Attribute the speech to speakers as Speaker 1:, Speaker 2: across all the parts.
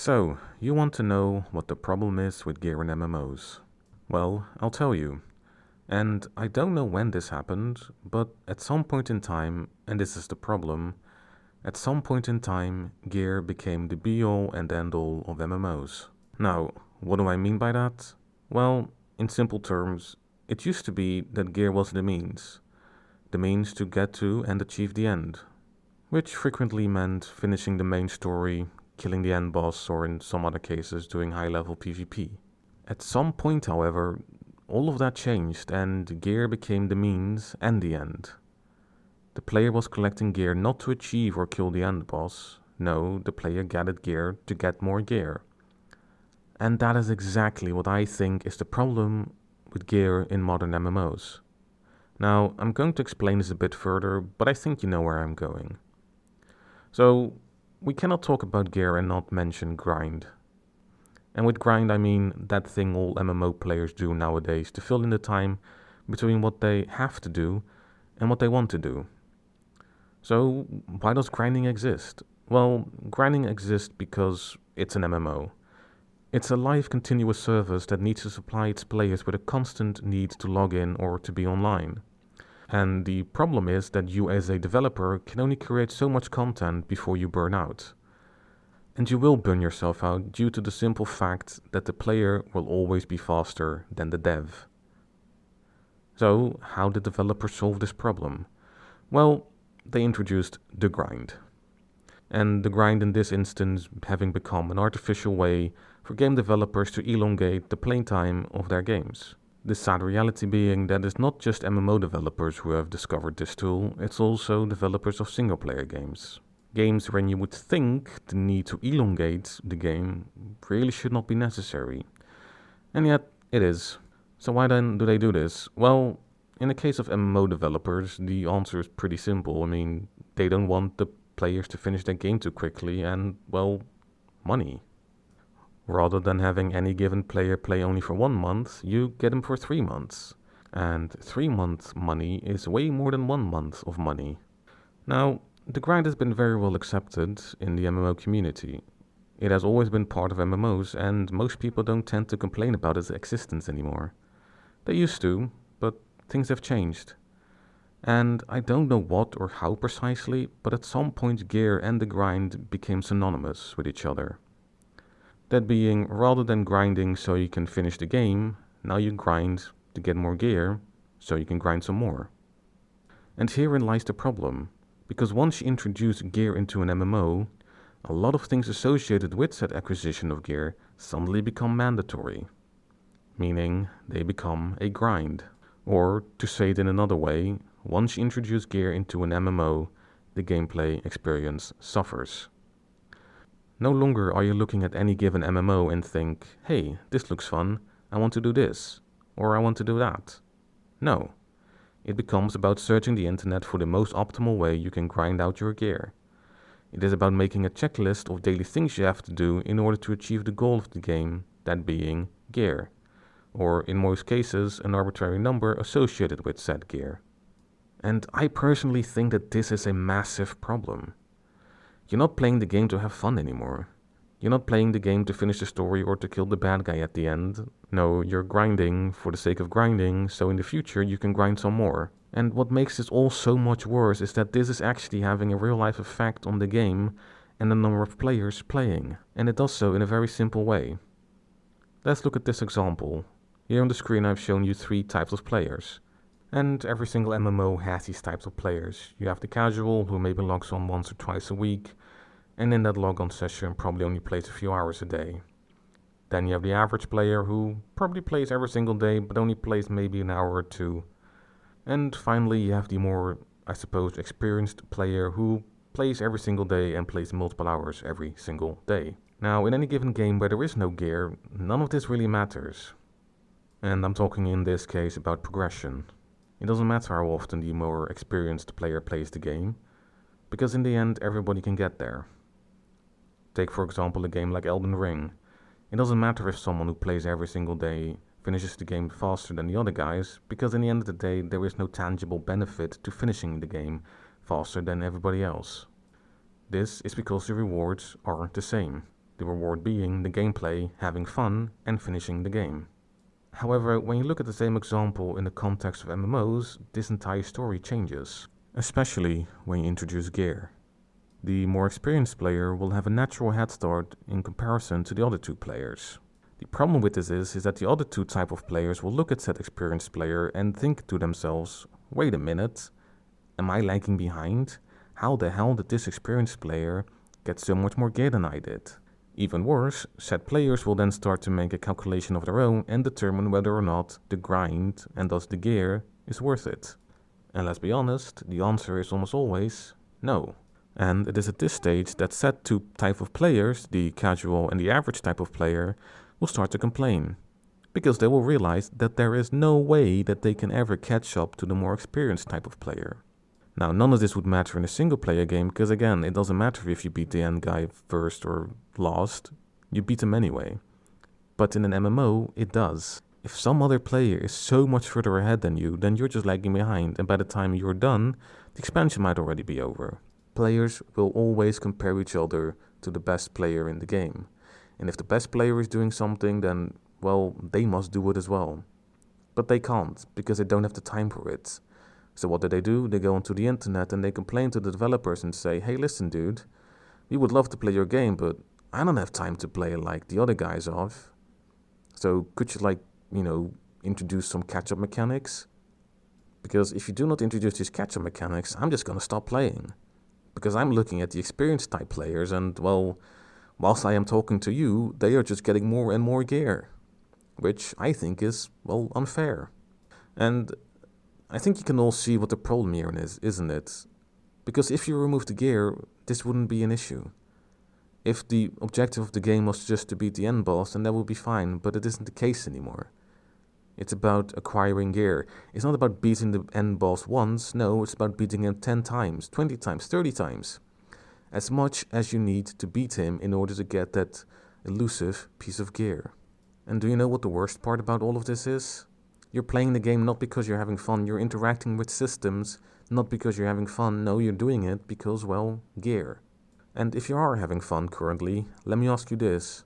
Speaker 1: So, you want to know what the problem is with gear in MMOs? Well, I'll tell you. And I don't know when this happened, but at some point in time, and this is the problem, at some point in time, gear became the be-all and end-all of MMOs. Now, what do I mean by that? Well, in simple terms, it used to be that gear was the means to get to and achieve the end, which frequently meant finishing the main story, killing the end boss, or in some other cases doing high-level PvP. At some point, however, all of that changed and gear became the means and the end. The player was collecting gear not to achieve or kill the end boss. No, the player gathered gear to get more gear. And that is exactly what I think is the problem with gear in modern MMOs. Now, I'm going to explain this a bit further, but I think you know where I'm going. So, we cannot talk about gear and not mention grind. And with grind I mean that thing all MMO players do nowadays to fill in the time between what they have to do and what they want to do. So why does grinding exist? Well, grinding exists because it's an MMO. It's a live continuous service that needs to supply its players with a constant need to log in or to be online. And the problem is that you as a developer can only create so much content before you burn out. And you will burn yourself out due to the simple fact that the player will always be faster than the dev. So, how did developers solve this problem? Well, they introduced the grind. And the grind in this instance having become an artificial way for game developers to elongate the playtime of their games. The sad reality being that it's not just MMO developers who have discovered this tool, it's also developers of single player games. Games when you would think the need to elongate the game really should not be necessary. And yet, it is. So why then do they do this? Well, in the case of MMO developers, the answer is pretty simple. I mean, they don't want the players to finish their game too quickly and, well, money. Rather than having any given player play only for 1 month, you get them for 3 months. And 3 months money is way more than 1 month of money. Now, the grind has been very well accepted in the MMO community. It has always been part of MMOs, and most people don't tend to complain about its existence anymore. They used to, but things have changed. And I don't know what or how precisely, but at some point gear and the grind became synonymous with each other. That being, rather than grinding so you can finish the game, now you grind to get more gear, so you can grind some more. And herein lies the problem, because once you introduce gear into an MMO, a lot of things associated with said acquisition of gear suddenly become mandatory, meaning they become a grind. Or, to say it in another way, once you introduce gear into an MMO, the gameplay experience suffers. No longer are you looking at any given MMO and think, hey, this looks fun, I want to do this, or I want to do that. No. It becomes about searching the internet for the most optimal way you can grind out your gear. It is about making a checklist of daily things you have to do in order to achieve the goal of the game, that being gear. Or, in most cases, an arbitrary number associated with said gear. And I personally think that this is a massive problem. You're not playing the game to have fun anymore. You're not playing the game to finish the story or to kill the bad guy at the end. No, you're grinding for the sake of grinding, so in the future you can grind some more. And what makes this all so much worse is that this is actually having a real life effect on the game and the number of players playing. And it does so in a very simple way. Let's look at this example. Here on the screen I've shown you 3 types of players. And every single MMO has these types of players. You have the casual, who maybe logs on once or twice a week, and in that log-on session probably only plays a few hours a day. Then you have the average player, who probably plays every single day, but only plays maybe an hour or 2. And finally you have the more, I suppose, experienced player, who plays every single day and plays multiple hours every single day. Now, in any given game where there is no gear, none of this really matters. And I'm talking in this case about progression. It doesn't matter how often the more experienced player plays the game, because in the end everybody can get there. Take for example a game like Elden Ring. It doesn't matter if someone who plays every single day finishes the game faster than the other guys, because in the end of the day there is no tangible benefit to finishing the game faster than everybody else. This is because the rewards are the same. the reward being the gameplay, having fun, and finishing the game. However, when you look at the same example in the context of MMOs, this entire story changes, especially when you introduce gear. The more experienced player will have a natural head start in comparison to the other two players. The problem with this is that the other two type of players will look at said experienced player and think to themselves, wait a minute, am I lagging behind? How the hell did this experienced player get so much more gear than I did? Even worse, said players will then start to make a calculation of their own and determine whether or not the grind, and thus the gear, is worth it. And let's be honest, the answer is almost always no. And it is at this stage that said two type of players, the casual and the average type of player, will start to complain. Because they will realize that there is no way that they can ever catch up to the more experienced type of player. Now, none of this would matter in a single player game, because again, it doesn't matter if you beat the end guy first or last, you beat him anyway. But in an MMO, it does. If some other player is so much further ahead than you, then you're just lagging behind, and by the time you're done, the expansion might already be over. Players will always compare each other to the best player in the game. And if the best player is doing something, then, well, they must do it as well. But they can't, because they don't have the time for it. So what do? They go onto the internet and they complain to the developers and say, hey, listen, dude, we would love to play your game, but I don't have time to play like the other guys have. So could you, introduce some catch-up mechanics? Because if you do not introduce these catch-up mechanics, I'm just going to stop playing. Because I'm looking at the experienced type players and, well, whilst I am talking to you, they are just getting more and more gear. Which I think is, well, unfair. And I think you can all see what the problem here is, isn't it? Because if you remove the gear, this wouldn't be an issue. If the objective of the game was just to beat the end boss, then that would be fine, but it isn't the case anymore. It's about acquiring gear. It's not about beating the end boss once, no, it's about beating him 10 times, 20 times, 30 times. As much as you need to beat him in order to get that elusive piece of gear. And do you know what the worst part about all of this is? You're playing the game not because you're having fun, you're interacting with systems, not because you're having fun, no, you're doing it because, well, gear. And if you are having fun currently, let me ask you this.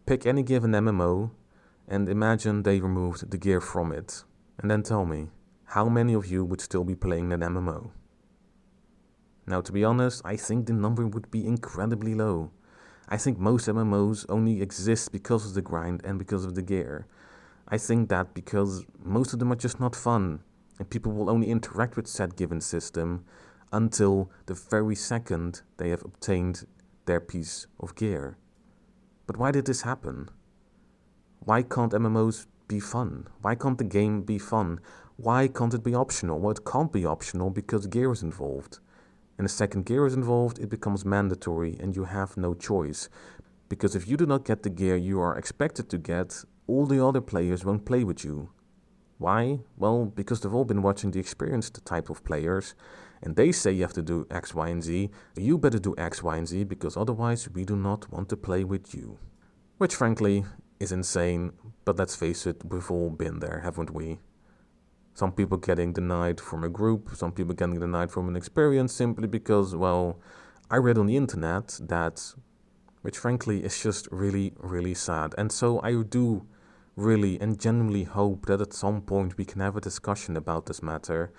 Speaker 1: Pick any given MMO, and imagine they removed the gear from it. And then tell me, how many of you would still be playing that MMO? Now, to be honest, I think the number would be incredibly low. I think most MMOs only exist because of the grind and because of the gear. I think that because most of them are just not fun, and people will only interact with said given system until the very second they have obtained their piece of gear. But why did this happen? Why can't MMOs be fun? Why can't the game be fun? Why can't it be optional? Well, it can't be optional because gear is involved. And the second gear is involved, it becomes mandatory and you have no choice. Because if you do not get the gear you are expected to get, all the other players won't play with you. Why? Well, because they've all been watching the experienced type of players, and they say you have to do X, Y, and Z. You better do X, Y, and Z, because otherwise we do not want to play with you. Which, frankly, is insane, but let's face it, we've all been there, haven't we? Some people getting denied from a group, some people getting denied from an experience simply because, well, I read on the internet that, which frankly is just really, really sad. And so I do really and genuinely hope that at some point we can have a discussion about this matter,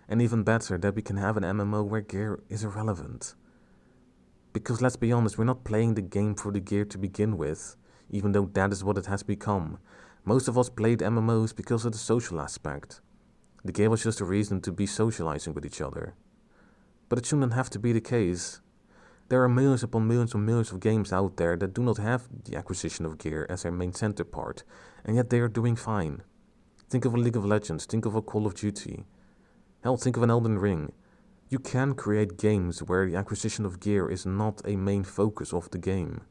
Speaker 1: and even better, that we can have an MMO where gear is irrelevant. Because let's be honest, we're not playing the game for the gear to begin with, even though that is what it has become. Most of us played MMOs because of the social aspect. The gear was just a reason to be socializing with each other. But it shouldn't have to be the case. There are millions upon millions and millions of games out there that do not have the acquisition of gear as their main center part, and yet they are doing fine. Think of a League of Legends, think of a Call of Duty. Hell, think of an Elden Ring. You can create games where the acquisition of gear is not a main focus of the game,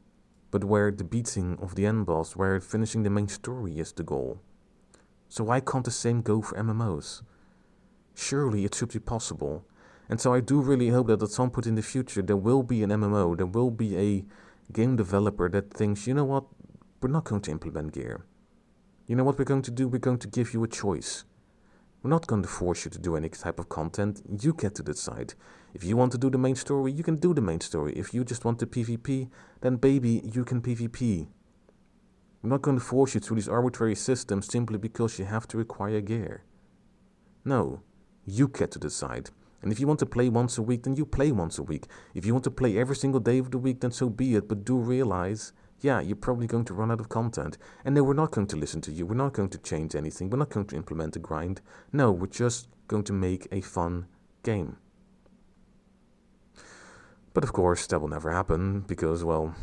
Speaker 1: but where the beating of the end boss, where finishing the main story is the goal. So why can't the same go for MMOs? Surely it should be possible. And so I do really hope that at some point in the future there will be an MMO, there will be a game developer that thinks, you know what, we're not going to implement gear. You know what we're going to do? We're going to give you a choice. We're not going to force you to do any type of content. You get to decide. If you want to do the main story, you can do the main story. If you just want to PvP, then baby, you can PvP. I'm not going to force you through these arbitrary systems simply because you have to acquire gear. No, you get to decide. And if you want to play once a week, then you play once a week. If you want to play every single day of the week, then so be it. But do realize, yeah, you're probably going to run out of content. And no, we're not going to listen to you. We're not going to change anything. We're not going to implement a grind. No, we're just going to make a fun game. But of course, that will never happen because, well,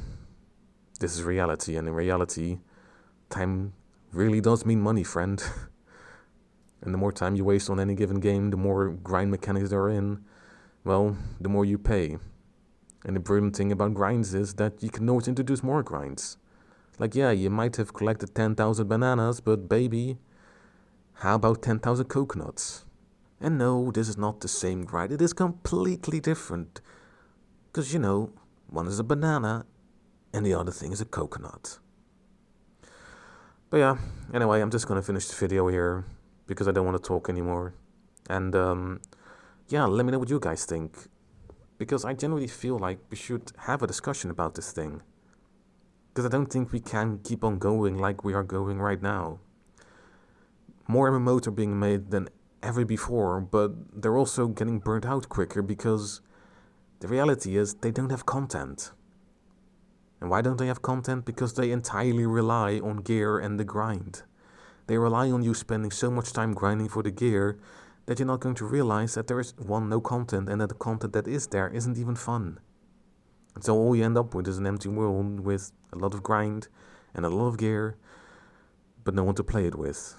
Speaker 1: this is reality. And in reality, time really does mean money, friend. And the more time you waste on any given game, the more grind mechanics there are in, well, the more you pay. And the brilliant thing about grinds is that you can always introduce more grinds. Like, yeah, you might have collected 10,000 bananas, but baby, how about 10,000 coconuts? And no, this is not the same grind. It is completely different. Because, you know, one is a banana and the other thing is a coconut. But yeah, anyway, I'm just going to finish the video here because I don't want to talk anymore. And yeah, let me know what you guys think. Because I generally feel like we should have a discussion about this thing. Because I don't think we can keep on going like we are going right now. More MMOs are being made than ever before, but they're also getting burnt out quicker because the reality is they don't have content. And why don't they have content? Because they entirely rely on gear and the grind. They rely on you spending so much time grinding for the gear that you're not going to realize that there is, one, no content, and that the content that is there isn't even fun. And so all you end up with is an empty world with a lot of grind and a lot of gear, but no one to play it with.